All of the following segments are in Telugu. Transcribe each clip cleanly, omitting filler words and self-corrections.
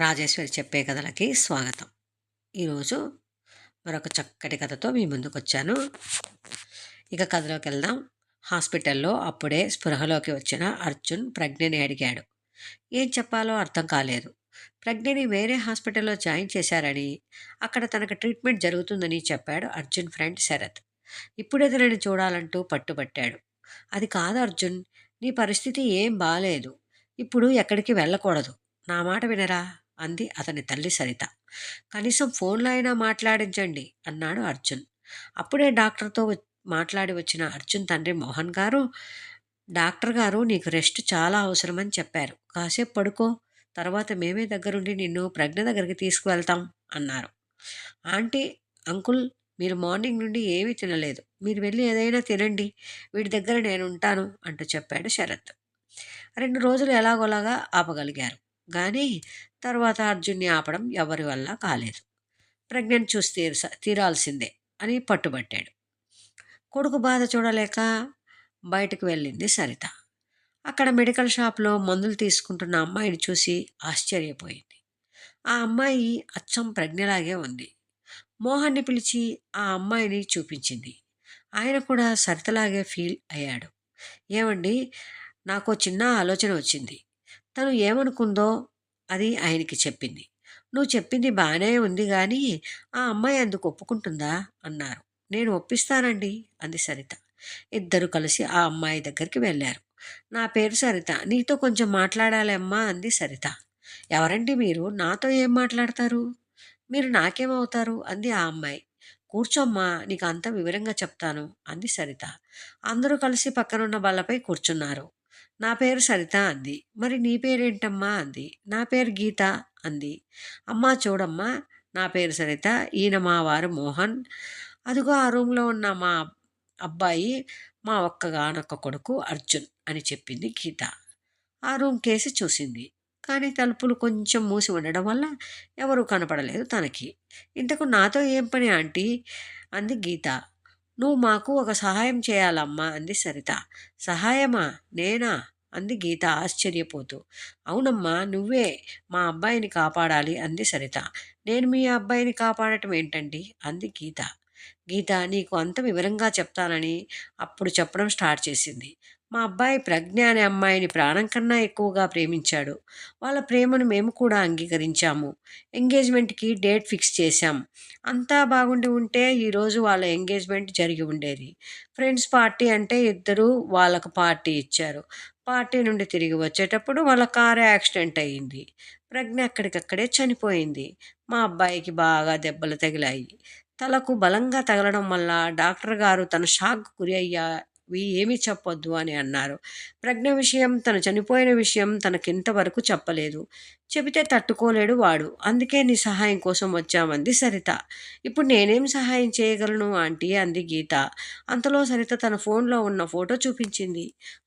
రాజేశ్వరి చెప్పే కథలకి స్వాగతం. ఈరోజు మరొక చక్కటి కథతో మీ ముందుకొచ్చాను. ఇక కథలోకి వెళ్దాం. హాస్పిటల్లో అప్పుడే స్పృహలోకి వచ్చిన అర్జున్ ప్రజ్ఞని అడిగాడు. ఏం చెప్పాలో అర్థం కాలేదు. ప్రజ్ఞని వేరే హాస్పిటల్లో జాయిన్ చేశారని, అక్కడ తనకు ట్రీట్మెంట్ జరుగుతుందని చెప్పాడు అర్జున్ ఫ్రెండ్ శరత్. ఇప్పుడే తనని చూడాలంటూ పట్టుబట్టాడు. అది కాదు అర్జున్, నీ పరిస్థితి ఏం బాలేదు. ఇప్పుడు ఎక్కడికి వెళ్ళకూడదు. నా మాట వినరా అంది అతని తల్లి సరిత. కనీసం ఫోన్లో అయినా మాట్లాడించండి అన్నాడు అర్జున్. అప్పుడే డాక్టర్తో మాట్లాడి వచ్చిన అర్జున్ తండ్రి మోహన్ గారు, డాక్టర్ గారు నీకు రెస్ట్ చాలా అవసరమని చెప్పారు. కాసేపు పడుకో, తర్వాత మేమే దగ్గరుండి నిన్ను ప్రజ్ఞ దగ్గరికి తీసుకువెళ్తాం అన్నారు. ఆంటీ, అంకుల్, మీరు మార్నింగ్ నుండి ఏమీ తినలేదు. మీరు వెళ్ళి ఏదైనా తినండి, వీడి దగ్గర నేను ఉంటాను అంటూ చెప్పాడు శరత్. 2 రోజులు ఎలాగోలాగా ఆపగలిగారు. కానీ తర్వాత అర్జున్ని ఆపడం ఎవరి వల్ల కాలేదు. ప్రజ్ఞను చూసి తీరాల్సిందే అని పట్టుబట్టాడు. కొడుకు బాధ చూడలేక బయటకు వెళ్ళింది సరిత. అక్కడ మెడికల్ షాప్లో మందులు తీసుకుంటున్న అమ్మాయిని చూసి ఆశ్చర్యపోయింది. ఆ అమ్మాయి అచ్చం ప్రజ్ఞలాగే ఉంది. మోహన్ని పిలిచి ఆ అమ్మాయిని చూపించింది. ఆయన కూడా సరితలాగే ఫీల్ అయ్యాడు. ఏమండి, నాకు చిన్న ఆలోచన వచ్చింది. తను ఏమనుకుందో అది ఆయనకి చెప్పింది. నువ్వు చెప్పింది బాగానే ఉంది కానీ ఆ అమ్మాయి అందుకు ఒప్పుకుంటుందా అన్నారు. నేను ఒప్పిస్తానండి అంది సరిత. ఇద్దరు కలిసి ఆ అమ్మాయి దగ్గరికి వెళ్ళారు. నా పేరు సరిత, నీతో కొంచెం మాట్లాడాలి అమ్మా అంది సరిత. ఎవరండి మీరు? నాతో ఏం మాట్లాడతారు? మీరు నాకేమవుతారు అంది ఆ అమ్మాయి. కూర్చోమ్మా, నీకు అంత వివరంగా చెప్తాను అంది సరిత. అందరూ కలిసి పక్కనున్న బల్లపై కూర్చున్నారు. నా పేరు సరిత అంది. మరి నీ పేరేంటమ్మా అంది. నా పేరు గీత అంది. అమ్మా చూడమ్మా, నా పేరు సరిత, ఈయన మా వారు మోహన్, అదిగో ఆ రూమ్లో ఉన్న మా అబ్బాయి, మా ఒక్కగానొక్క కొడుకు అర్జున్ అని చెప్పింది గీత. ఆ రూమ్ కేసి చూసింది. కానీ తలుపులు కొంచెం మూసి ఉండడం వల్ల ఎవరూ కనపడలేదు తనకి. ఇంతకు నాతో ఏం పని ఆంటీ అంది గీత. నువ్వు మాకు ఒక సహాయం చేయాలమ్మా అంది సరిత. సహాయమా? నేనా అంది గీత ఆశ్చర్యపోతూ. అవునమ్మా, నువ్వే మా అబ్బాయిని కాపాడాలి అంది సరిత. నేను మీ అబ్బాయిని కాపాడటం ఏంటండి అంది గీత. గీత నీకు అంత వివరంగా చెప్తానని అప్పుడు చెప్పడం స్టార్ట్ చేసింది. మా అబ్బాయి ప్రజ్ఞ అనే అమ్మాయిని ప్రాణం కన్నా ఎక్కువగా ప్రేమించాడు. వాళ్ళ ప్రేమను మేము కూడా అంగీకరించాము. ఎంగేజ్మెంట్కి డేట్ ఫిక్స్ చేశాం. అంతా బాగుండి ఉంటే ఈరోజు వాళ్ళ ఎంగేజ్మెంట్ జరిగి ఉండేది. ఫ్రెండ్స్ పార్టీ అంటే ఇద్దరు వాళ్ళకు పార్టీ ఇచ్చారు. పార్టీ నుండి తిరిగి వచ్చేటప్పుడు వాళ్ళ కారు యాక్సిడెంట్ అయ్యింది. ప్రజ్ఞ అక్కడికక్కడే చనిపోయింది. మా అబ్బాయికి బాగా దెబ్బలు తగిలాయి. తలకు బలంగా తగలడం వల్ల డాక్టర్ గారు తన షాక్కు గురి అయ్యావి, ఏమీ చెప్పొద్దు అని అన్నారు. ప్రజ్ఞ విషయం, తను చనిపోయిన విషయం తనకింతవరకు చెప్పలేదు. చెబితే తట్టుకోలేడు వాడు. అందుకే నీ సహాయం కోసం వచ్చామంది సరిత. ఇప్పుడు నేనేం సహాయం చేయగలను ఆంటీ అంది గీత. అంతలో సరిత తన ఫోన్లో ఉన్న ఫోటో చూపించింది.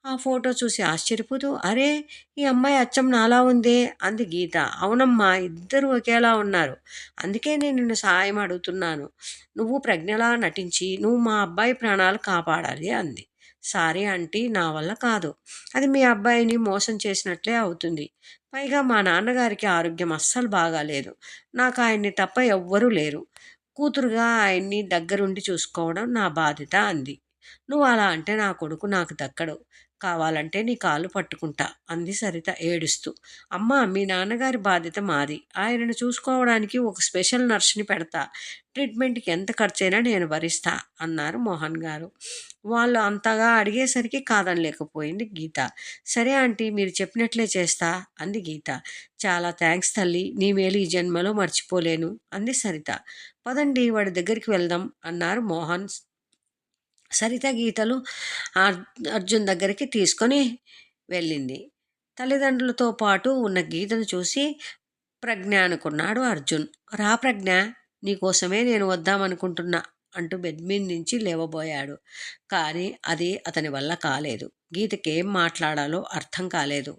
ఆ ఫోటో చూసి ఆశ్చర్యపోతూ, అరే, ఈ అమ్మాయి అచ్చం నాలా ఉందే అంది గీత. అవునమ్మా, ఇద్దరు ఒకేలా ఉన్నారు. అందుకే నేను నిన్ను సహాయం అడుగుతున్నాను. నువ్వు ప్రజ్ఞలా నటించి నువ్వు మా అబ్బాయి ప్రాణాలు కాపాడాలి అంది. సారీ ఆంటీ, నా వల్ల కాదు. అది మీ అబ్బాయిని మోసం చేసినట్లే అవుతుంది. పైగా మా నాన్నగారికి ఆరోగ్యం అస్సలు బాగాలేదు. నాకు ఆయన్ని తప్ప ఎవ్వరూ లేరు. కూతురుగా ఆయన్ని దగ్గరుండి చూసుకోవడం నా బాధ్యత అంది. నువ్వు అలా అంటే నా కొడుకు నాకు దక్కడు. కావాలంటే నీ కాళ్ళు పట్టుకుంటా అంది సరిత ఏడుస్తూ. అమ్మా, మీ నాన్నగారి బాధ్యత మాది. ఆయనను చూసుకోవడానికి ఒక స్పెషల్ నర్స్ని పెడతా. ట్రీట్మెంట్కి ఎంత ఖర్చైనా నేను భరిస్తా అన్నారు మోహన్ గారు. వాళ్ళు అంతగా అడిగేసరికి కాదనలేకపోయింది గీత. సరే ఆంటీ, మీరు చెప్పినట్లే చేస్తా అంది గీత. చాలా థ్యాంక్స్ తల్లి, నీ మేలు ఈ జన్మలో మర్చిపోలేను అంది సరిత. పదండి, వాడి దగ్గరికి వెళ్దాం అన్నారు మోహన్. సరిత గీతలు అర్జున్ దగ్గరికి తీసుకొని వెళ్ళింది. తల్లిదండ్రులతో పాటు ఉన్న గీతను చూసి ప్రజ్ఞ అనుకున్నాడు అర్జున్. రా ప్రజ్ఞ, నీకోసమే నేను వద్దామనుకుంటున్నా అంటూ బెడ్ మీద నుంచి లేవబోయాడు. కానీ అది అతని వల్ల కాలేదు. గీతకి ఏం మాట్లాడాలో అర్థం కాలేదు.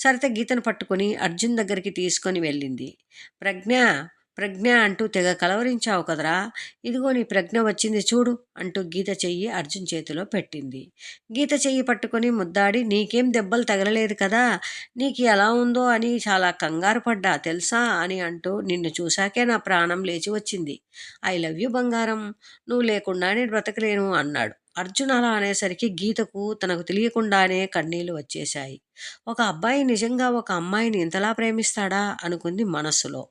సరిత గీతను పట్టుకుని అర్జున్ దగ్గరికి తీసుకొని వెళ్ళింది. ప్రజ్ఞ, ప్రజ్ఞ అంటూ తెగ కలవరించావు కదరా! ఇదిగో నీ ప్రజ్ఞ వచ్చింది చూడు అంటూ గీత చెయ్యి అర్జున్ చేతిలో పెట్టింది. గీత చెయ్యి పట్టుకొని ముద్దాడి నీకేం దెబ్బలు తగలలేదు కదా! నీకు ఎలా ఉందో అని చాలా కంగారు పడ్డా తెలుసా అని అంటూ నిన్ను చూశాకే నా ప్రాణం లేచి వచ్చింది. ఐ లవ్ యూ బంగారం. నువ్వు లేకుండా నేను బ్రతకలేను అన్నాడు. అర్జున్ అలా అనేసరికి గీతకు తనకు తెలియకుండానే కన్నీళ్లు వచ్చేశాయి. ఒక అబ్బాయి నిజంగా ఒక అమ్మాయిని ఇంతలా ప్రేమిస్తాడా అనుకుంది మనస్సులో.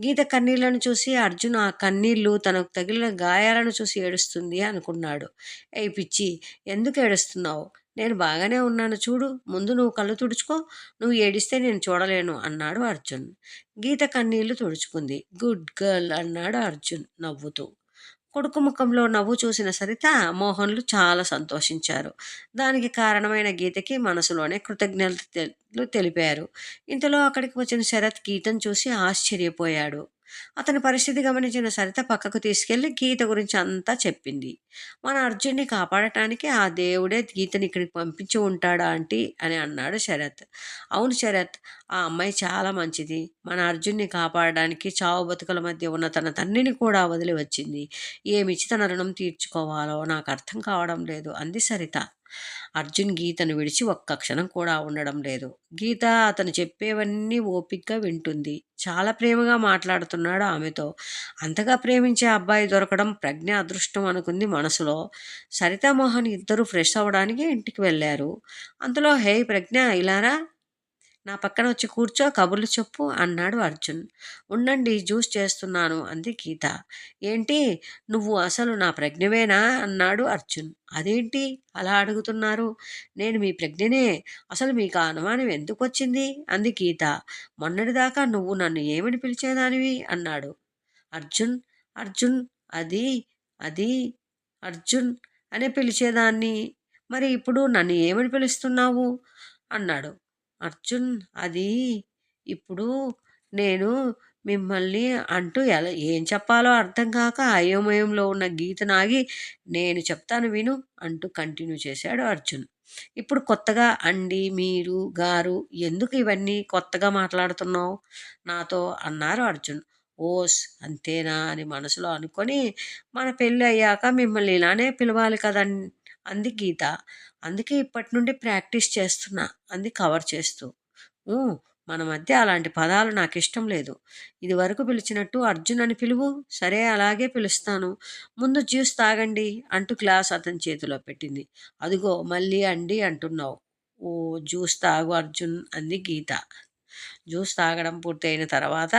గీత కన్నీళ్లను చూసి అర్జున్ ఆ కన్నీళ్లు తనకు తగిలిన గాయాలను చూసి ఏడుస్తుంది అనుకున్నాడు. ఏయ్ పిచ్చి, ఎందుకు ఏడుస్తున్నావు? నేను బాగానే ఉన్నాను చూడు, ముందు నువ్వు కళ్ళు తుడుచుకో, నువ్వు ఏడిస్తే నేను చూడలేను అన్నాడు అర్జున్. గీత కన్నీళ్లు తుడుచుకుంది. గుడ్ గర్ల్ అన్నాడు అర్జున్ నవ్వుతూ. కొడుకు ముఖంలో నవ్వు చూసిన సరిత, మోహన్లు చాలా సంతోషించారు. దానికి కారణమైన గీతకి మనసులోనే కృతజ్ఞతలు తెలిపారు. ఇంతలో అక్కడికి వచ్చిన శరత్ గీతను చూసి ఆశ్చర్యపోయాడు. అతని పరిస్థితి గమనించిన సరిత పక్కకు తీసుకెళ్లి గీత గురించి అంతా చెప్పింది. మన అర్జున్ని కాపాడటానికి ఆ దేవుడే గీతని ఇక్కడికి పంపించి ఉంటాడా ఆంటీ అని అన్నాడు శరత్. అవును శరత్, ఆ అమ్మాయి చాలా మంచిది. మన అర్జున్ని కాపాడడానికి చావు బతుకుల మధ్య ఉన్న తన తండ్రిని కూడా వదిలి వచ్చింది. ఏమిచ్చి తన రుణం తీర్చుకోవాలో నాకు అర్థం కావడం లేదు అంది సరిత. అర్జున్ గీతను విడిచి ఒక్క క్షణం కూడా ఉండడం లేదు. గీత అతను చెప్పేవన్నీ ఓపిగ్గా వింటుంది. చాలా ప్రేమగా మాట్లాడుతున్నాడు ఆమెతో. అంతగా ప్రేమించే అబ్బాయి దొరకడం ప్రజ్ఞ అదృష్టం అనుకుంది మనసులో. సరిత మోహన్ ఇద్దరు ఫ్రెష్ అవ్వడానికి ఇంటికి వెళ్ళారు. అంతలో హే ప్రజ్ఞ, ఇలారా, నా పక్కన వచ్చి కూర్చో, కబుర్లు చెప్పు అన్నాడు అర్జున్. ఉండండి, జ్యూస్ చేస్తున్నాను అంది గీత. ఏంటి, నువ్వు అసలు నా ప్రజ్ఞవేనా అన్నాడు అర్జున్. అదేంటి అలా అడుగుతున్నారు? నేను మీ ప్రజ్ఞనే. అసలు మీకు ఆ అనుమానం ఎందుకు వచ్చింది అంది గీత. మొన్నటిదాకా నువ్వు నన్ను ఏమని పిలిచేదానివి అన్నాడు అర్జున్. అర్జున్, అది అది అర్జున్ అనే పిలిచేదాన్ని. మరి ఇప్పుడు నన్ను ఏమని పిలుస్తున్నావు అన్నాడు అర్జున్. అది ఇప్పుడు నేను మిమ్మల్ని అంటూ ఏం చెప్పాలో అర్థం కాక అయోమయంలో ఉన్న గీతనాగి, నేను చెప్తాను విను అంటూ కంటిన్యూ చేశాడు అర్జున్. ఇప్పుడు కొత్తగా అండి, మీరు, గారు, ఎందుకు ఇవన్నీ కొత్తగా మాట్లాడుతున్నావు నాతో అన్నారు అర్జున్. ఓస్ అంతేనా అని మనసులో అనుకొని, మన పెళ్ళి అయ్యాక మిమ్మల్ని ఇలానే పిలవాలి కదండి అంది గీత. అందుకే ఇప్పటి నుండి ప్రాక్టీస్ చేస్తున్నా అంది కవర్ చేస్తూ. ఊ, మన మధ్య అలాంటి పదాలు నాకు ఇష్టం లేదు. ఇది వరకు పిలిచినట్టు అర్జున్ అని పిలువు. సరే, అలాగే పిలుస్తాను. ముందు జ్యూస్ తాగండి అంటూ గ్లాస్ అతని చేతిలో పెట్టింది. అదిగో మళ్ళీ అండి అంటున్నావు. ఓ, జ్యూస్ తాగు అర్జున్ అంది గీత. జ్యూస్ తాగడం పూర్తయిన తర్వాత,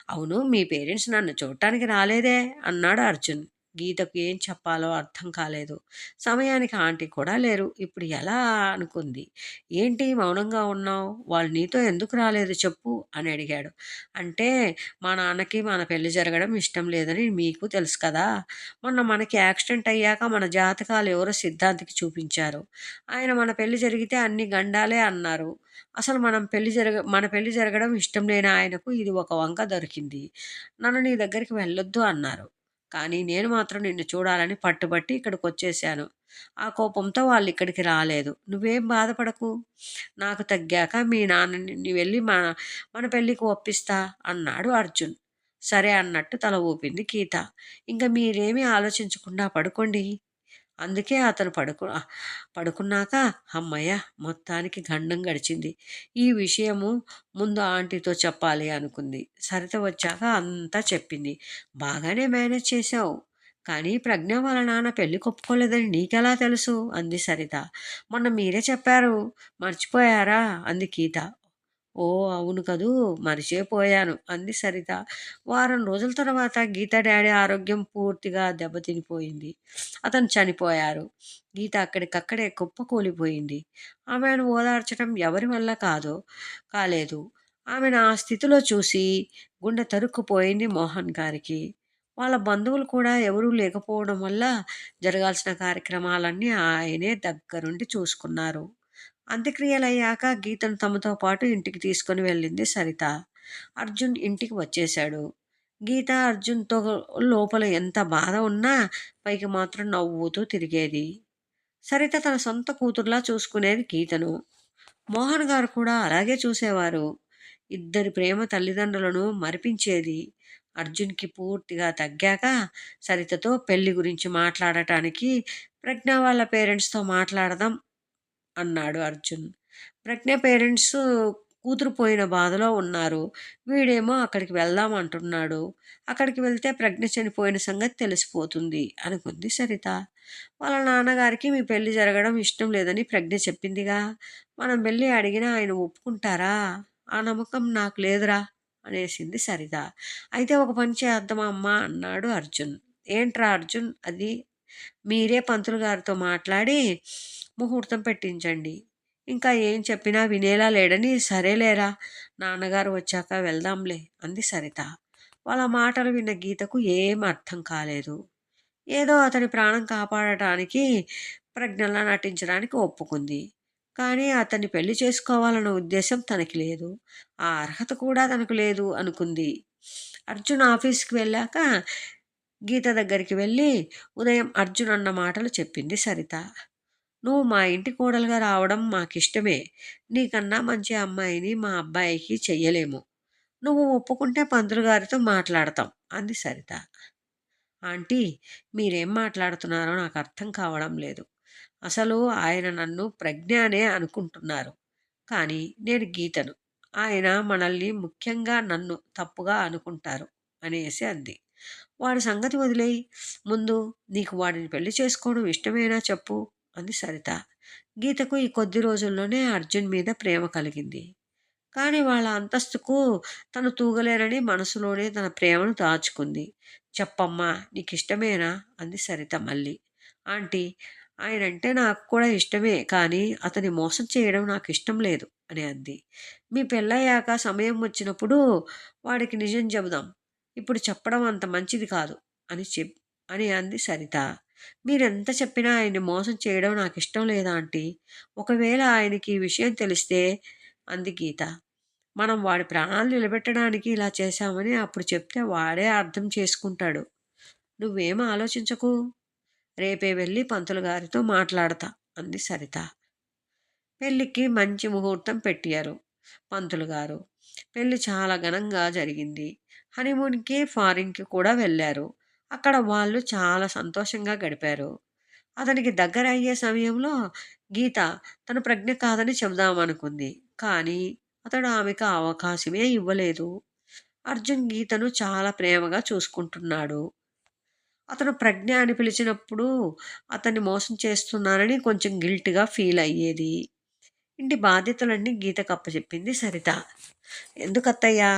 అవును మీ పేరెంట్స్ నన్ను చూడటానికి రాలేదే అన్నాడు అర్జున్. గీతకు ఏం చెప్పాలో అర్థం కాలేదు. సమయానికి ఆంటీ కూడా లేరు. ఇప్పుడు ఎలా అనుకుంది. ఏంటి మౌనంగా ఉన్నావు, వాళ్ళు నీతో ఎందుకు రాలేదు చెప్పు అని అడిగాడు. అంటే మా నాన్నకి మన పెళ్లి జరగడం ఇష్టం లేదని మీకు తెలుసు కదా. మొన్న మనకి యాక్సిడెంట్ అయ్యాక మన జాతకాలు ఎవరో సిద్ధాంతికి చూపించారు. ఆయన మన పెళ్లి జరిగితే అన్ని గండాలే అన్నారు. అసలు మన పెళ్లి జరగడం ఇష్టం లేని ఆయనకు ఇది ఒక వంక దొరికింది. నన్ను నీ దగ్గరికి వెళ్ళొద్దు అన్నారు. కానీ నేను మాత్రం నిన్ను చూడాలని పట్టుబట్టి ఇక్కడికొచ్చేశాను. ఆ కోపంతో వాళ్ళు ఇక్కడికి రాలేదు. నువ్వేం బాధపడకు. నాకు తగ్గాక మీ నాన్నని వెళ్ళి మన పెళ్ళికి ఒప్పిస్తా అన్నాడు అర్జున్. సరే అన్నట్టు తల ఊపింది గీత. ఇంక మీరేమీ ఆలోచించకుండా పడుకోండి. అందుకే అతను పడుకున్నాక హమ్మయ్య, మొత్తానికి గండం గడిచింది. ఈ విషయము ముందు ఆంటీతో చెప్పాలి అనుకుంది. సరిత వచ్చాక అంతా చెప్పింది. బాగానే మేనేజ్ చేశావు. కానీ ప్రజ్ఞ వాళ్ళ నాన్న పెళ్లి ఒప్పుకోలేదని నీకెలా తెలుసు అంది సరిత. మొన్న మీరే చెప్పారు, మర్చిపోయారా అంది గీత. ఓ అవును కదూ, మరిచిపోయాను అంది సరిత. వారం రోజుల తర్వాత గీత డాడీ ఆరోగ్యం పూర్తిగా దెబ్బతినిపోయింది. అతను చనిపోయారు. గీత అక్కడికక్కడే కుప్పకూలిపోయింది. ఆమెను ఓదార్చడం ఎవరి వల్ల కాలేదు. ఆమెను ఆ స్థితిలో చూసి గుండె తరుక్కుపోయింది మోహన్ గారికి. వాళ్ళ బంధువులు కూడా ఎవరూ లేకపోవడం వల్ల జరగాల్సిన కార్యక్రమాలన్నీ ఆయనే దగ్గరుండి చూసుకున్నారు. అంత్యక్రియలయ్యాక గీతను తమతో పాటు ఇంటికి తీసుకుని వెళ్ళింది సరిత. అర్జున్ ఇంటికి వచ్చేశాడు. గీత అర్జున్తో లోపల ఎంత బాధ ఉన్నా పైకి మాత్రం నవ్వుతూ తిరిగేది. సరిత తన సొంత కూతురులా చూసుకునేది గీతను. మోహన్ గారు కూడా అలాగే చూసేవారు. ఇద్దరి ప్రేమ తల్లిదండ్రులను మరిపించేది. అర్జున్కి పూర్తిగా తగ్గాక సరితతో పెళ్లి గురించి మాట్లాడటానికి ప్రజ్ఞ వాళ్ళ పేరెంట్స్తో మాట్లాడదాం అన్నాడు అర్జున్. ప్రజ్ఞ పేరెంట్స్ కూతురు పోయిన బాధలో ఉన్నారు. వీడేమో అక్కడికి వెళ్దాం అంటున్నాడు. అక్కడికి వెళ్తే ప్రజ్ఞ చనిపోయిన సంగతి తెలిసిపోతుంది అనుకుంది సరిత. వాళ్ళ నాన్నగారికి మీ పెళ్లి జరగడం ఇష్టం లేదని ప్రజ్ఞ చెప్పిందిగా. మనం వెళ్ళి అడిగినా ఆయన ఒప్పుకుంటారా? ఆ నమ్మకం నాకు లేదురా అనేసింది సరిత. అయితే ఒక పని చేద్దామా అమ్మా అన్నాడు అర్జున్. ఏంట్రా అర్జున్ అది? మీరే పంతులు గారితో మాట్లాడి ముహూర్తం పెట్టించండి. ఇంకా ఏం చెప్పినా వినేలా లేడని సరేలేరా నాన్నగారు వచ్చాక వెళ్దాంలే అంది సరిత. వాళ్ళ మాటలు విన్న గీతకు ఏం అర్థం కాలేదు. ఏదో అతని ప్రాణం కాపాడటానికి ప్రజ్ఞలా నటించడానికి ఒప్పుకుంది. కానీ అతన్ని పెళ్లి చేసుకోవాలన్న ఉద్దేశం తనకి లేదు. ఆ అర్హత కూడా తనకు లేదు అనుకుంది. అర్జున్ ఆఫీస్కి వెళ్ళాక గీత దగ్గరికి వెళ్ళి ఉదయం అర్జున్ అన్న మాటలు చెప్పింది సరిత. నువ్వు మా ఇంటి కోడలుగా రావడం మాకిష్టమే. నీకన్నా మంచి అమ్మాయిని మా అబ్బాయికి చెయ్యలేము. నువ్వు ఒప్పుకుంటే పంతులు గారితో మాట్లాడతాం అంది సరిత. ఆంటీ, మీరేం మాట్లాడుతున్నారో నాకు అర్థం కావడం లేదు. అసలు ఆయన నన్ను ప్రజ్ఞ అనే అనుకుంటున్నారు. కానీ నేను గీతను. ఆయన మనల్ని, ముఖ్యంగా నన్ను తప్పుగా అనుకుంటారు అనేసి అంది. వాడి సంగతి వదిలేయి. ముందు నీకు వాడిని పెళ్లి చేసుకోవడం ఇష్టమేనా చెప్పు అంది సరిత. గీతకు ఈ కొద్ది రోజుల్లోనే అర్జున్ మీద ప్రేమ కలిగింది. కానీ వాళ్ళ అంతస్తుకు తను తూగలేనని మనసులోనే తన ప్రేమను దాచుకుంది. చెప్పమ్మా, నీకు ఇష్టమేనా అంది సరిత మళ్ళీ. ఆంటీ, ఆయనంటే నాకు కూడా ఇష్టమే, కానీ అతని మోసం చేయడం నాకు ఇష్టం లేదు అని అంది. మీ పెళ్ళయ్యాక సమయం వచ్చినప్పుడు వాడికి నిజం చెబుదాం. ఇప్పుడు చెప్పడం అంత మంచిది కాదు అని అని అంది సరిత. మీరెంత చెప్పినా ఆయన్ని మోసం చేయడం నాకు ఇష్టం లేదా ఆంటీ? ఒకవేళ ఆయనకి ఈ విషయం తెలిస్తే అంది గీత. మనం వాడి ప్రాణాలు నిలబెట్టడానికి ఇలా చేశామని అప్పుడు చెప్తే వాడే అర్థం చేసుకుంటాడు. నువ్వేం ఆలోచించకు. రేపే వెళ్ళి పంతులు గారితో మాట్లాడతా అంది సరిత. పెళ్ళికి మంచి ముహూర్తం పెట్టారు పంతులు గారు. పెళ్ళి చాలా ఘనంగా జరిగింది. హనీమూన్కి ఫారిన్కి కూడా వెళ్ళారు. అక్కడ వాళ్ళు చాలా సంతోషంగా గడిపారు. అతనికి దగ్గర అయ్యే సమయంలో గీత తన ప్రజ్ఞ కాదని చెబుదామనుకుంది. కానీ అతడు ఆమెకు అవకాశమే ఇవ్వలేదు. అర్జున్ గీతను చాలా ప్రేమగా చూసుకుంటున్నాడు. అతను ప్రజ్ఞ అని పిలిచినప్పుడు అతన్ని మోసం చేస్తున్నానని కొంచెం గిల్ట్‌గా ఫీల్ అయ్యేది. ఇంటి బాధ్యతలన్నీ గీతకు అప్పచెప్పింది సరిత. ఎందుకత్తయ్యా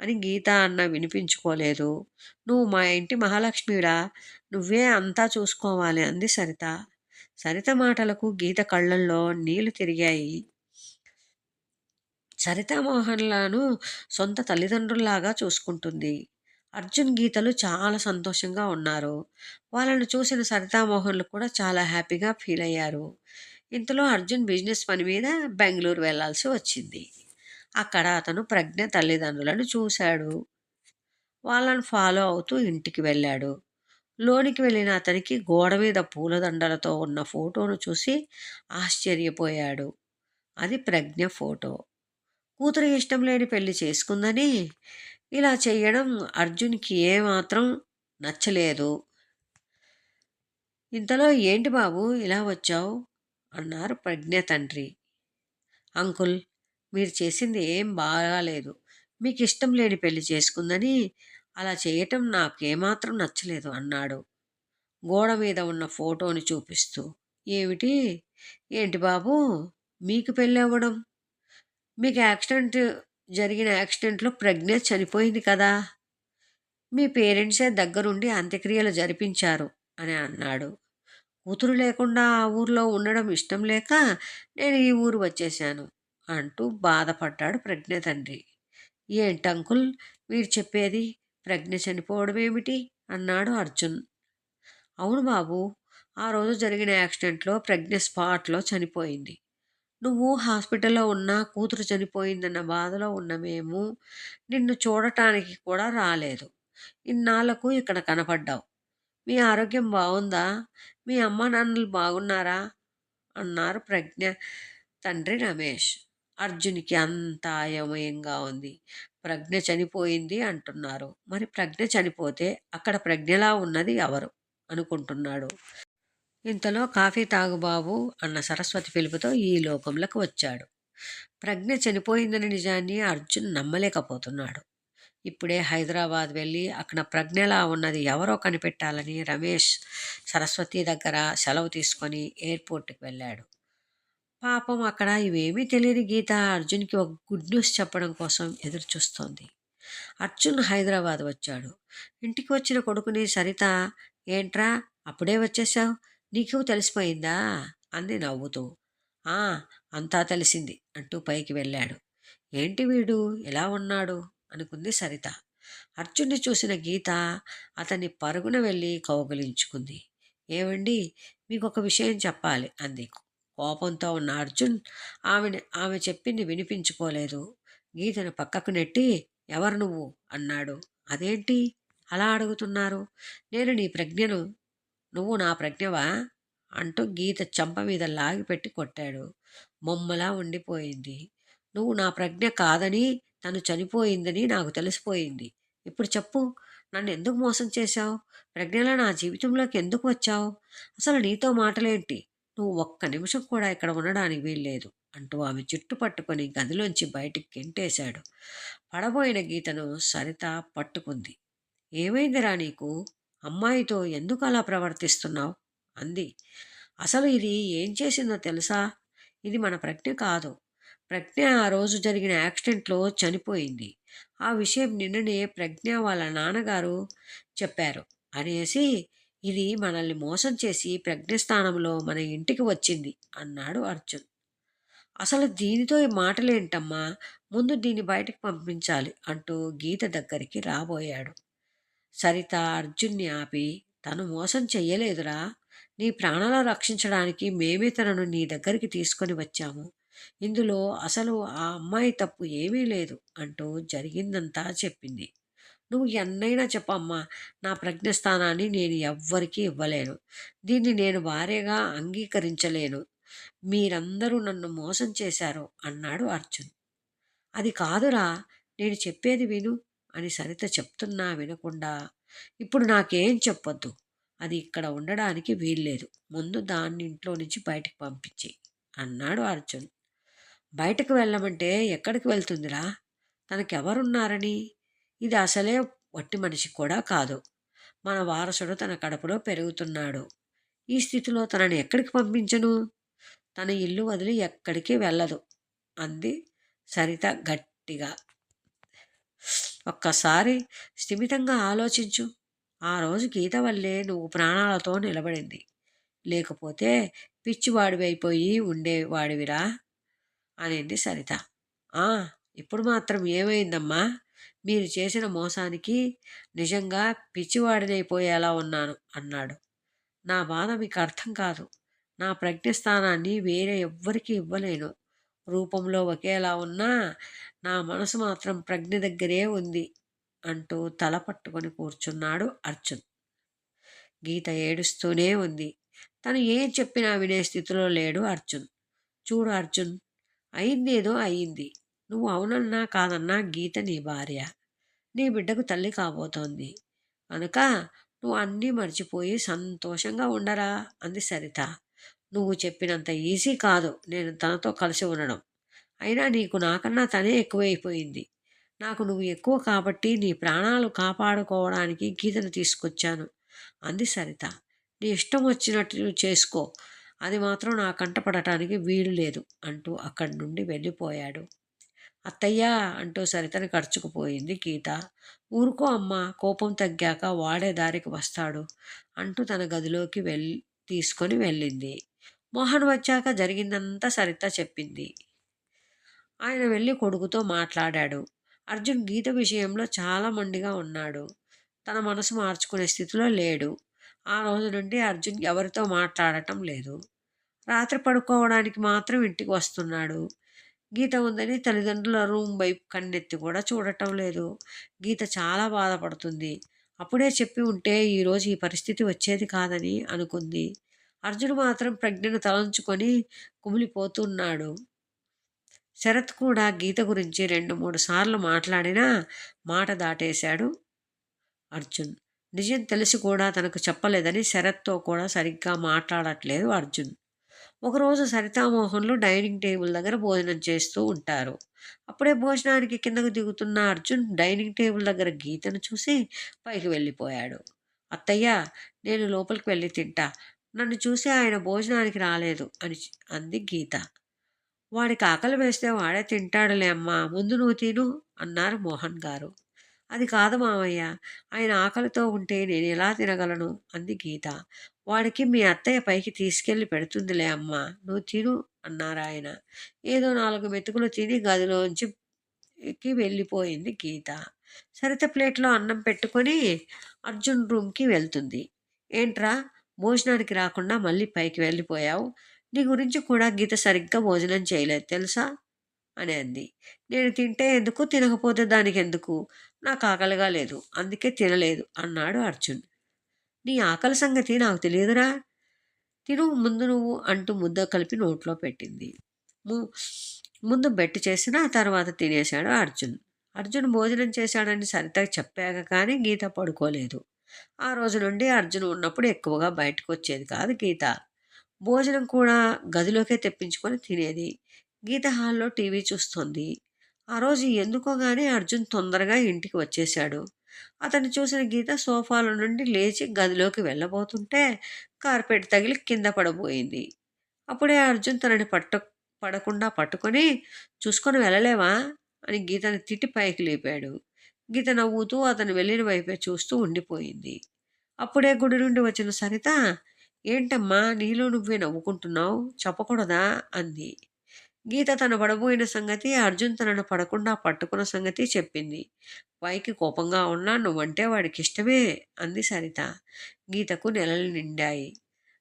అని గీత అన్న వినిపించుకోలేదు. నువ్వు మా ఇంటి మహాలక్ష్మిరా, నువ్వే అంతా చూసుకోవాలి అంది సరిత. సరిత మాటలకు గీత కళ్ళల్లో నీళ్లు తిరిగాయి. సరిత మోహన్లను సొంత తల్లిదండ్రుల్లాగా చూసుకుంటుంది. అర్జున్ గీతలు చాలా సంతోషంగా ఉన్నారు. వాళ్ళను చూసిన సరితామోహన్లు కూడా చాలా హ్యాపీగా ఫీల్ అయ్యారు. ఇంతలో అర్జున్ బిజినెస్ పని మీద బెంగళూరు వెళ్లాల్సి వచ్చింది. అక్కడ అతను ప్రజ్ఞ తల్లిదండ్రులను చూశాడు. వాళ్ళను ఫాలో అవుతూ ఇంటికి వెళ్ళాడు. లోనికి వెళ్ళిన అతనికి గోడ మీద పూలదండలతో ఉన్న ఫోటోను చూసి ఆశ్చర్యపోయాడు. అది ప్రజ్ఞ ఫోటో. కూతురు ఇష్టం లేని పెళ్లి చేసుకుందని ఇలా చెయ్యడం అర్జున్కి ఏమాత్రం నచ్చలేదు. ఇంతలో ఏంటి బాబు ఇలా వచ్చావు అన్నారు ప్రజ్ఞ తండ్రి. అంకుల్, మీరు చేసింది ఏం బాగాలేదు. మీకు ఇష్టం లేని పెళ్లి చేసుకుందని అలా చేయటం నాకేమాత్రం నచ్చలేదు అన్నాడు గోడ మీద ఉన్న ఫోటోని చూపిస్తూ. ఏమిటి? ఏంటి బాబు, మీకు పెళ్ళి అవ్వడం? మీకు జరిగిన యాక్సిడెంట్లో ప్రజ్ఞ చనిపోయింది కదా. మీ పేరెంట్సే దగ్గరుండి అంత్యక్రియలు జరిపించారు అని అన్నాడు. కూతురు లేకుండా ఆ ఊర్లో ఉండడం ఇష్టం లేక నేను ఈ ఊరు వచ్చేశాను అంటూ బాధపడ్డాడు ప్రజ్ఞ తండ్రి. ఏంటంకుల్ మీరు చెప్పేది? ప్రజ్ఞ చనిపోవడం ఏమిటి అన్నాడు అర్జున్. అవును బాబు, ఆ రోజు జరిగిన యాక్సిడెంట్లో ప్రజ్ఞ స్పాట్లో చనిపోయింది. నువ్వు హాస్పిటల్లో ఉన్నా కూతురు చనిపోయిందన్న బాధలో ఉన్న మేము నిన్ను చూడటానికి కూడా రాలేదు. ఇన్నాళ్లకు ఇక్కడ కనపడ్డావు. మీ ఆరోగ్యం బాగుందా? మీ అమ్మ నాన్నలు బాగున్నారా అన్నారు ప్రజ్ఞ తండ్రి రమేష్. అర్జున్‌కి అంతా అయోమయంగా ఉంది. ప్రజ్ఞ చనిపోయింది అంటున్నారు. మరి ప్రజ్ఞ చనిపోతే అక్కడ ప్రజ్ఞలా ఉన్నది ఎవరు? అనుకుంటున్నాడు. ఇంతలో కాఫీ తాగు బాబు అన్న సరస్వతి పిలుపుతో ఈ లోకంలోకి వచ్చాడు. ప్రజ్ఞ చనిపోయిందనే నిజాన్ని అర్జున్ నమ్మలేకపోతున్నాడు. ఇప్పుడే హైదరాబాద్ వెళ్ళి అక్కడ ప్రజ్ఞలా ఉన్నది ఎవరో కనిపెట్టాలని రమేష్ సరస్వతి దగ్గర సెలవు తీసుకొని ఎయిర్పోర్ట్‌కి వెళ్ళాడు. పాపం అక్కడ ఇవేమీ తెలియని గీత అర్జున్‌కి ఒక గుడ్ న్యూస్ చెప్పడం కోసం ఎదురుచూస్తోంది. అర్జున్ హైదరాబాద్ వచ్చాడు. ఇంటికి వచ్చిన కొడుకుని సరిత, "ఏంట్రా అప్పుడే వచ్చేసావు? నీకు తెలిసిపోయిందా?" అంది నవ్వుతూ. "ఆ, అంతా తెలిసింది" అంటూ పైకి వెళ్ళాడు. "ఏంటి వీడు ఇలా ఉన్నాడు?" అనుకుంది సరిత. అర్జున్ని చూసిన గీత అతన్ని పరుగున వెళ్ళి కౌగిలించుకుంది. "ఏవండి, మీకొక విషయం చెప్పాలి" అంది. కోపంతో ఉన్న అర్జున్ ఆమె చెప్పింది వినిపించుకోలేదు. గీతను పక్కకు నెట్టి, "ఎవరు నువ్వు?" అన్నాడు. "అదేంటి అలా అడుగుతున్నారు? నేను నీ ప్రజ్ఞను. నువ్వు నా ప్రజ్ఞవా?" అంటూ గీత చెంప మీద లాగిపెట్టి కొట్టాడు. బొమ్మలా ఉండిపోయింది. "నువ్వు నా ప్రజ్ఞ కాదని, తను చనిపోయిందని నాకు తెలిసిపోయింది. ఇప్పుడు చెప్పు, నన్ను ఎందుకు మోసం చేశావు? ప్రజ్ఞలా నా జీవితంలోకి ఎందుకు వచ్చావు? అసలు నీతో మాటలేంటి? నువ్వు ఒక్క నిమిషం కూడా ఇక్కడ ఉండడానికి వీల్లేదు" అంటూ ఆమె జుట్టు పట్టుకొని గదిలోంచి బయటికి గెంటేశాడు. పడబోయిన గీతను సరిత పట్టుకుంది. "ఏమైందిరా నీకు? అమ్మాయితో ఎందుకు అలా ప్రవర్తిస్తున్నావు?" అంది. "అసలు ఇది ఏం చేసిందో తెలుసా? ఇది మన ప్రజ్ఞ కాదు. ప్రజ్ఞ ఆ రోజు జరిగిన యాక్సిడెంట్లో చనిపోయింది. ఆ విషయం నిన్ననే ప్రజ్ఞ వాళ్ళ నాన్నగారు చెప్పారు" అనేసి, "ఇది మనల్ని మోసం చేసి ప్రజ్ఞ స్థానంలో మన ఇంటికి వచ్చింది" అన్నాడు అర్జున్. "అసలు దీనితో ఈ మాటలేంటమ్మా? ముందు దీన్ని బయటకు పంపించాలి" అంటూ గీత దగ్గరికి రాబోయాడు. సరిత అర్జున్ని ఆపి, "తను మోసం చెయ్యలేదురా. నీ ప్రాణాలు రక్షించడానికి మేమే తనను నీ దగ్గరికి తీసుకొని వచ్చాము. ఇందులో అసలు ఆ అమ్మాయి తప్పు ఏమీ లేదు" అంటూ జరిగిందంతా చెప్పింది. "నువ్వు ఎన్నైనా చెప్పమ్మా, నా ప్రజ్ఞస్థానాన్ని నేను ఎవ్వరికీ ఇవ్వలేను. దీన్ని నేను భార్యగా అంగీకరించలేను. మీరందరూ నన్ను మోసం చేశారు" అన్నాడు అర్జున్. "అది కాదురా, నేను చెప్పేది విను" అని సరిత చెప్తున్నా వినకుండా, "ఇప్పుడు నాకేం చెప్పొద్దు. అది ఇక్కడ ఉండడానికి వీల్లేదు. ముందు దాన్ని ఇంట్లో నుంచి బయటకు పంపించి" అన్నాడు అర్జున్. "బయటకు వెళ్ళమంటే ఎక్కడికి వెళ్తుందిరా? తనకెవరున్నారని? ఇది అసలే వట్టి మనిషి కూడా కాదు. మన వారసుడు తన కడుపులో పెరుగుతున్నాడు. ఈ స్థితిలో తనని ఎక్కడికి పంపించను? తన ఇల్లు వదిలి ఎక్కడికి వెళ్ళదు" అంది సరిత గట్టిగా. "ఒక్కసారి స్థిమితంగా ఆలోచించు. ఆ రోజు గీత వల్లే నువ్వు ప్రాణాలతో నిలబడింది. లేకపోతే పిచ్చివాడివైపోయి ఉండేవాడివిరా" అనింది సరిత. "ఆ, ఇప్పుడు మాత్రం ఏమైందమ్మా? మీరు చేసిన మోసానికి నిజంగా పిచ్చివాడినైపోయేలా ఉన్నాను" అన్నాడు. "నా బాధ మీకు అర్థం కాదు. నా ప్రజ్ఞ స్థానాన్ని వేరే ఎవ్వరికీ ఇవ్వలేను. రూపంలో ఒకేలా ఉన్నా నా మనసు మాత్రం ప్రజ్ఞ దగ్గరే ఉంది" అంటూ తల పట్టుకొని కూర్చున్నాడు అర్జున్. గీత ఏడుస్తూనే ఉంది. తను ఏం చెప్పినా వినే స్థితిలో లేడు అర్జున్. "చూడు అర్జున్, అయిందేదో అయింది. నువ్వు అవునన్నా కాదన్నా గీత నీ భార్య. నీ బిడ్డకు తల్లి కాబోతోంది. కనుక నువ్వు అన్నీ మర్చిపోయి సంతోషంగా ఉండరా" అంది సరిత. "నువ్వు చెప్పినంత ఈజీ కాదు నేను తనతో కలిసి ఉండడం. అయినా నీకు నాకన్నా తనే ఎక్కువైపోయింది. నాకు నువ్వు ఎక్కువ కాబట్టి నీ ప్రాణాలు కాపాడుకోవడానికి గీతను తీసుకొచ్చాను" అంది సరిత. "నీ ఇష్టం వచ్చినట్లు చేసుకో. అది మాత్రం నా కంట పడటానికి వీలు లేదు" అంటూ అక్కడి నుండి వెళ్ళిపోయాడు. "అత్తయ్యా" అంటూ సరితని కరుచుకుపోయింది గీత. "ఊరుకో అమ్మా, కోపం తగ్గాక వాడే దారికి వస్తాడు" అంటూ తన గదిలోకి తీసుకొని వెళ్ళింది. మోహన్ వచ్చాక జరిగిందంతా సరిత చెప్పింది. ఆయన వెళ్ళి కొడుకుతో మాట్లాడాడు. అర్జున్ గీత విషయంలో చాలా మొండిగా ఉన్నాడు. తన మనసు మార్చుకునే స్థితిలో లేడు. ఆ రోజు నుండి అర్జున్ ఎవరితో మాట్లాడటం లేదు. రాత్రి పడుకోవడానికి మాత్రం ఇంటికి వస్తున్నాడు. గీత ఉందని తల్లిదండ్రుల రూమ్ వైపు కన్నెత్తి కూడా చూడటం లేదు. గీత చాలా బాధపడుతుంది. అప్పుడే చెప్పి ఉంటే ఈరోజు ఈ పరిస్థితి వచ్చేది కాదని అనుకుంది. అర్జున్ మాత్రం ప్రజ్ఞను తలంచుకొని కుమిలిపోతున్నాడు. శరత్ కూడా గీత గురించి 2-3 సార్లు మాట్లాడినా మాట దాటేశాడు అర్జున్. నిజం తెలిసి కూడా తనకు చెప్పలేదని శరత్తో కూడా సరిగ్గా మాట్లాడట్లేదు అర్జున్. ఒకరోజు సరితామోహన్లు డైనింగ్ టేబుల్ దగ్గర భోజనం చేస్తూ ఉంటారు. అప్పుడే భోజనానికి కిందకు దిగుతున్న అర్జున్ డైనింగ్ టేబుల్ దగ్గర గీతను చూసి పైకి వెళ్ళిపోయాడు. అత్తయ్య, నేను లోపలికి వెళ్ళి తింటా. నన్ను చూసి ఆయన భోజనానికి రాలేదు అని అంది గీత. వాడికి ఆకలి వేస్తే వాడే తింటాడులే అమ్మా, ముందు నువ్వు తిను అన్నారు మోహన్ గారు. అది కాదు మావయ్య, ఆయన ఆకలితో ఉంటే నేను ఎలా తినగలను అంది గీత. వాడికి మీ అత్తయ్య పైకి తీసుకెళ్ళి పెడుతుందిలే అమ్మా, నువ్వు తిను అన్నారు ఆయన. ఏదో 4 మెతుకులు తిని గదిలోంచి వెళ్ళిపోయింది గీత. సరిత ప్లేట్లో అన్నం పెట్టుకొని అర్జున్ రూమ్కి వెళ్తుంది. ఏంట్రా, భోజనానికి రాకుండా మళ్ళీ పైకి వెళ్ళిపోయావు? నీ గురించి కూడా గీత సరిగ్గా భోజనం చేయలేదు తెలుసా అని అంది. నేను తింటే ఎందుకు, తినకపోతే దానికి ఎందుకు? నాకు ఆకలిగా లేదు, అందుకే తినలేదు అన్నాడు అర్జున్. నీ ఆకలి సంగతి నాకు తెలియదురా, తిను ముందు నువ్వు అంటూ ముద్ద కలిపి నోట్లో పెట్టింది. ముందు బెట్టు చేసిన తర్వాత తినేశాడు అర్జున్. అర్జున్ భోజనం చేశాడని సరితకి చెప్పాక కానీ గీత పడుకోలేదు. ఆ రోజు నుండి అర్జున్ ఉన్నప్పుడు ఎక్కువగా బయటకు వచ్చేది కాదు గీత. భోజనం కూడా గదిలోకే తెప్పించుకొని తినేది. గీత హాల్లో టీవీ చూస్తుంది. ఆ రోజు ఎందుకో గానీ అర్జున్ తొందరగా ఇంటికి వచ్చేశాడు. అతన్ని చూసిన గీత సోఫాలో నుండి లేచి గదిలోకి వెళ్ళబోతుంటే కార్పెట్ తగిలి కింద పడబోయింది. అప్పుడే అర్జున్ తనని పడకుండా పట్టుకొని, చూసుకొని వెళ్ళలేవా అని గీతని తిట్టి పైకి లేపాడు. గీత నవ్వుతూ అతను వెళ్ళిన వైపే చూస్తూ ఉండిపోయింది. అప్పుడే గుడి నుండి వచ్చిన సరిత, ఏంటమ్మా నీలో నువ్వే నవ్వుకుంటున్నావు, చెప్పకూడదా అంది. గీత తన పడబోయిన సంగతి, అర్జున్ తనను పడకుండా పట్టుకున్న సంగతి చెప్పింది. పైకి కోపంగా ఉన్నా నువ్వంటే వాడికి ఇష్టమే అంది సరిత. గీతకు నెలలు నిండాయి.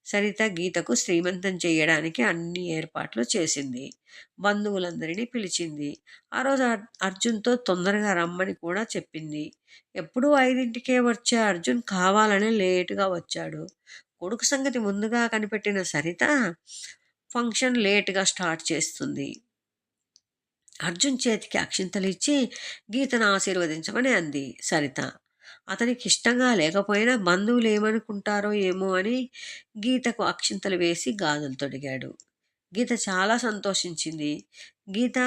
సరిత గీతకు శ్రీమంతం చేయడానికి అన్ని ఏర్పాట్లు చేసింది. బంధువులందరినీ పిలిచింది. ఆ రోజు అర్జున్తో తొందరగా రమ్మని కూడా చెప్పింది. ఎప్పుడూ 5ంటికే వచ్చే అర్జున్ కావాలని లేటుగా వచ్చాడు. కొడుకు సంగతి ముందుగా కనిపెట్టిన సరిత ఫంక్షన్ లేటుగా స్టార్ట్ చేస్తుంది. అర్జున్ చేతికి అక్షింతలు ఇచ్చి గీతను ఆశీర్వదించమని అంది సరిత. అతనికి ఇష్టంగా లేకపోయినా బంధువులు ఏమనుకుంటారో ఏమో అని గీతకు అక్షింతలు వేసి గాజులు తొడిగాడు. గీత చాలా సంతోషించింది. గీత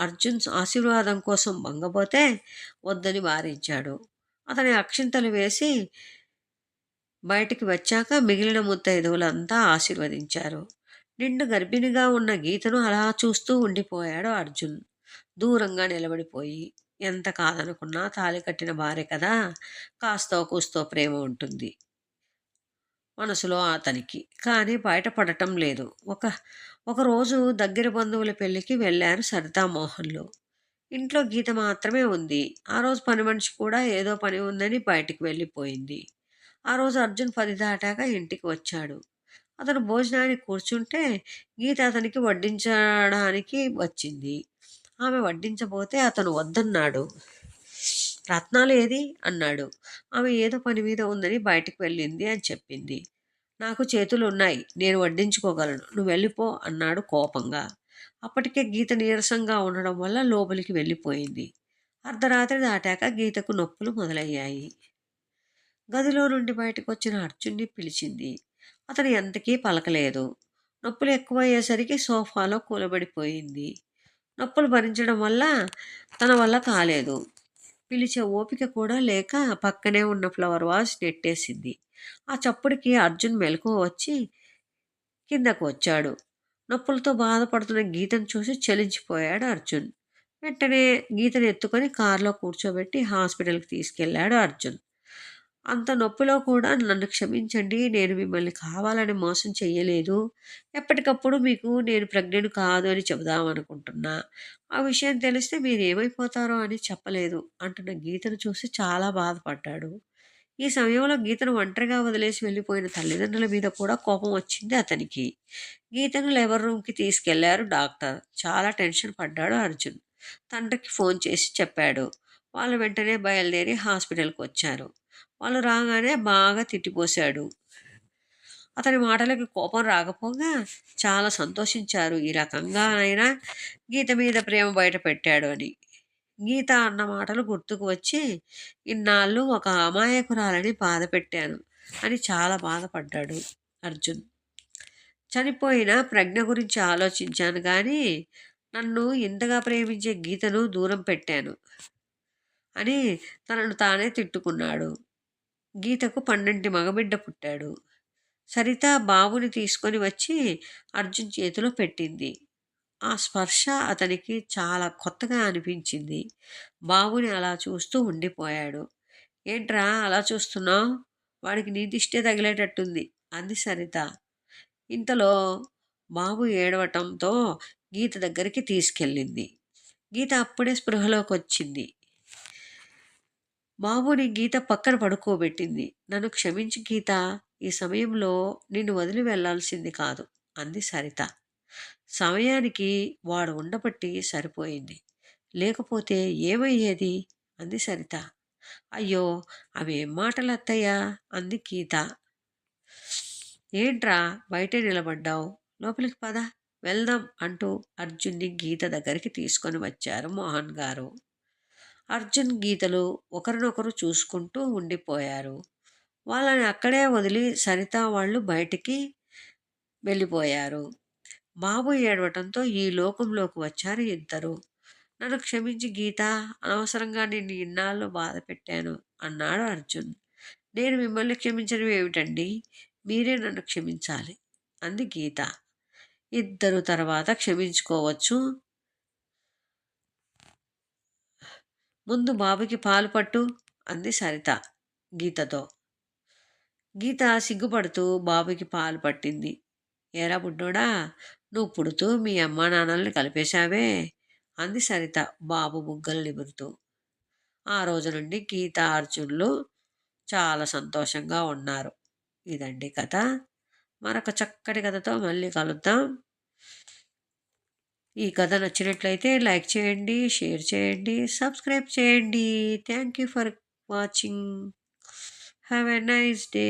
అర్జున్ ఆశీర్వాదం కోసం వంగబోతే వద్దని వారించాడు. అతని అక్షింతలు వేసి బయటికి వచ్చాక మిగిలిన ముత్తైదువులంతా ఆశీర్వదించారు. నిండు గర్భిణిగా ఉన్న గీతను అలా చూస్తూ ఉండిపోయాడు అర్జున్. దూరంగా నిలబడిపోయి. ఎంత కాదనుకున్నా తాళి కట్టిన భార్య కదా, కాస్తో కూస్తో ప్రేమ ఉంటుంది మనసులో అతనికి. కానీ బయటపడటం లేదు. ఒకరోజు దగ్గర బంధువుల పెళ్లికి వెళ్ళారు సరితామోహన్లు. ఇంట్లో గీత మాత్రమే ఉంది. ఆ రోజు పని మనిషి కూడా ఏదో పని ఉందని బయటికి వెళ్ళిపోయింది. ఆ రోజు అర్జున్ 10 దాటాక ఇంటికి వచ్చాడు. అతను భోజనానికి కూర్చుంటే గీత అతనికి వడ్డించడానికి వచ్చింది. ఆమె వడ్డించబోతే అతను వద్దన్నాడు. రత్నాలు ఏది అన్నాడు. ఆమె ఏదో పని మీద ఉందని బయటికి వెళ్ళింది అని చెప్పింది. నాకు చేతులు ఉన్నాయి, నేను వడ్డించుకోగలను, నువ్వు వెళ్ళిపో అన్నాడు కోపంగా. అప్పటికే గీత నీరసంగా ఉండడం వల్ల లోపలికి వెళ్ళిపోయింది. అర్ధరాత్రి దాటాక గీతకు నొప్పులు మొదలయ్యాయి. గదిలో నుండి బయటకు వచ్చిన అర్జున్ని పిలిచింది. అతను ఎంతకీ పలకలేదు. నొప్పులు ఎక్కువయ్యేసరికి సోఫాలో కూలబడిపోయింది. నొప్పులు భరించడం వల్ల తన వల్ల కాలేదు. పిలిచే ఓపిక కూడా లేక పక్కనే ఉన్న ఫ్లవర్ వాజ్ నెట్టేసింది. ఆ చప్పుడుకి అర్జున్ మెలకువ వచ్చి కిందకు వచ్చాడు. నొప్పులతో బాధపడుతున్న గీతను చూసి చలించిపోయాడు అర్జున్. వెంటనే గీతను ఎత్తుకొని కారులో కూర్చోబెట్టి హాస్పిటల్కి తీసుకెళ్లాడు అర్జున్. అంత నొప్పిలో కూడా నన్ను క్షమించండి, నేను మిమ్మల్ని కావాలని మోసం చెయ్యలేదు. ఎప్పటికప్పుడు మీకు నేను ప్రెగ్నెంట్ కాదు అని చెబుదామనుకుంటున్నా. ఆ విషయం తెలిస్తే మీరు ఏమైపోతారో అని చెప్పలేదు అంటున్న గీతను చూసి చాలా బాధపడ్డాడు. ఈ సమయంలో గీతను ఒంటరిగా వదిలేసి వెళ్ళిపోయిన తల్లిదండ్రుల మీద కూడా కోపం వచ్చింది అతనికి. గీతను లేబర్ రూమ్కి తీసుకెళ్లారు డాక్టర్. చాలా టెన్షన్ పడ్డాడు అర్జున్. తండ్రికి ఫోన్ చేసి చెప్పాడు. వాళ్ళు వెంటనే బయలుదేరి హాస్పిటల్కి వచ్చారు. వాళ్ళు రాగానే బాగా తిట్టిపోశాడు. అతని మాటలకి కోపం రాకపోగా చాలా సంతోషించారు. ఈ రకంగా అయినా గీత మీద ప్రేమ బయట పెట్టాడు అని. గీత అన్న మాటలు గుర్తుకు వచ్చి ఇన్నాళ్ళు ఒక అమాయకురాలని బాధ పెట్టాను అని చాలా బాధపడ్డాడు అర్జున్. చనిపోయిన ప్రజ్ఞ గురించి ఆలోచించాను కానీ నన్ను ఇంతగా ప్రేమించే గీతను దూరం పెట్టాను అని తనను తానే తిట్టుకున్నాడు. గీతకు 12 మగబిడ్డ పుట్టాడు. సరిత బాబుని తీసుకొని వచ్చి అర్జున్ చేతిలో పెట్టింది. ఆ స్పర్శ అతనికి చాలా కొత్తగా అనిపించింది. బాబుని అలా చూస్తూ ఉండిపోయాడు. ఏంట్రా అలా చూస్తున్నావు? వాడికి నీ దిష్టే తగిలేటట్టుంది అంది సరిత. ఇంతలో బాబు ఏడవటంతో గీత దగ్గరికి తీసుకెళ్ళింది. గీత అప్పుడే స్పృహలోకి వచ్చింది. బాబుని గీత పక్కన పడుకోబెట్టింది. నన్ను క్షమించి గీత, ఈ సమయంలో నిన్ను వదిలి వెళ్ళాల్సింది కాదు అంది సరిత. సమయానికి వాడు ఉండబట్టి సరిపోయింది, లేకపోతే ఏమయ్యేది అంది సరిత. అయ్యో అవేం మాటలు అత్తయ్య అంది గీత. ఏంట్రా బయటే నిలబడ్డావు, లోపలికి పద వెళ్దాం అంటూ అర్జున్ని గీత దగ్గరికి తీసుకొని వచ్చారు మోహన్ గారు. అర్జున్ గీతలు ఒకరినొకరు చూసుకుంటూ ఉండిపోయారు. వాళ్ళని అక్కడే వదిలి సరిత వాళ్ళు బయటికి వెళ్ళిపోయారు. బాబు ఏడవటంతో ఈ లోకంలోకి వచ్చారు ఇద్దరు. నన్ను క్షమించి గీత, అనవసరంగా నిన్ను ఇన్నాళ్ళు బాధ పెట్టాను అన్నాడు అర్జున్. నేను మిమ్మల్ని క్షమించడం ఏమిటండి, మీరే నన్ను క్షమించాలి అంది గీత. ఇద్దరు తర్వాత క్షమించుకోవచ్చు, ముందు బాబుకి పాలు పట్టు అంది సరిత గీతతో. గీత సిగ్గుపడుతూ బాబుకి పాలు పట్టింది. ఏరా బుడ్డోడా, నువ్వు పుడుతూ మీ అమ్మా నాన్నల్ని కలిపేశావే అంది సరిత బాబు బుగ్గలు నిమురుతూ. ఆ రోజు నుండి గీత అర్జున్లు చాలా సంతోషంగా ఉన్నారు. ఇదండి కథ. మరొక చక్కటి కథతో మళ్ళీ కలుద్దాం. ఈ కథ నచ్చినట్లయితే లైక్ చేయండి, షేర్ చేయండి, సబ్స్క్రైబ్ చేయండి. Thank you for watching. Have a nice day.